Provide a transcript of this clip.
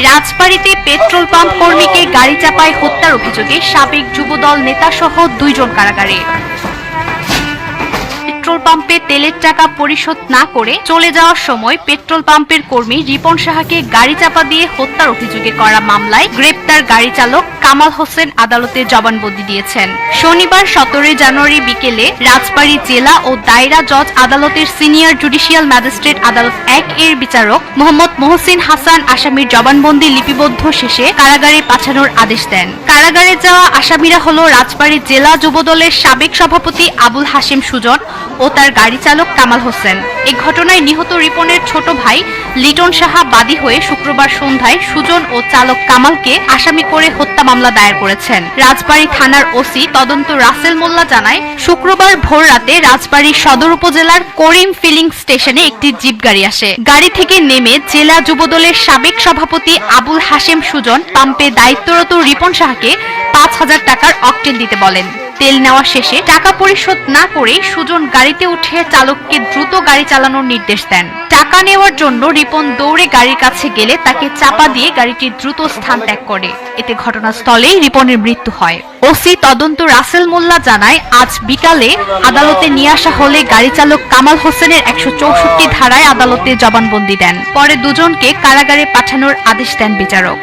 রাজবাড়ীতে petrol pump কর্মীকে গাড়ি চাপায় হত্যার অভিযোগে সাবেক যুবদল নেতাসহ 2 জন কারাগারে। পেট্রোল পাম্পে তেলের টাকা পরিশোধ না করে চলে যাওয়ার সময় পেট্রোল পাম্পের কর্মী রিপন সাহাকে গাড়ি চাপা দিয়ে হত্যার অভিযোগে করা মামলায় গ্রেপ্তার গাড়ি চালক কামাল হোসেন আদালতে জবানবন্দি দিয়েছেন। শনিবার 17 জানুয়ারি বিকেলে রাজবাড়ী জেলা ও দায়রা জজ আদালতের সিনিয়র জুডিশিয়াল ম্যাজিস্ট্রেট আদালত 1 এর বিচারক মোহাম্মদ মহসিন হাসান আসামির জবানবন্দি লিপিবদ্ধ শেষে কারাগারে পাঠানোর আদেশ দেন। কারাগারে যাওয়া আসামিরা হল রাজবাড়ী জেলা যুবদলের সাবেক সভাপতি আবুল হাশেম সুজন ও তার গাড়ি চালক কামাল হোসেন। এই ঘটনায় নিহত রিপনের ছোট ভাই লিটন সাহা বাদী হয়ে শুক্রবার সন্ধ্যায় সুজন ও চালক কামালকে আসামি করে হত্যা মামলা দায়ের করেছেন। রাজবাড়ী থানার ওসি তদন্ত রাসেল মোল্লা জানায়, শুক্রবার ভোর রাতে রাজবাড়ী সদর উপজেলার করিম ফিলিং স্টেশনে একটি জিপ গাড়ি আসে। গাড়ি থেকে নেমে জেলা যুবদলের সাবেক সভাপতি আবুল হাশেম সুজন পাম্পে দায়িত্বরত রিপন সাহাকে 5,000 টাকার অকটেন দিতে বলেন। তেল নেওয়া শেষে টাকা পরিশোধ না করে সুজন গাড়িতে উঠে চালককে দ্রুত গাড়ি চালানোর নির্দেশ দেন। টাকা নেওয়ার জন্য রিপন দৌড়ে গাড়ির কাছে গেলে তাকে চাপা দিয়ে গাড়িটি দ্রুত স্থান ত্যাগ করে। এতে ঘটনাস্থলেই রিপনের মৃত্যু হয়। ওসি তদন্ত রাসেল মোল্লা জানায়, আজ বিকালে আদালতে নিয়ে আসা হলে গাড়ি চালক কামাল হোসেনের 164 ধারায় আদালতে জবানবন্দি দেন। পরে দুজনকে কারাগারে পাঠানোর আদেশ দেন বিচারক।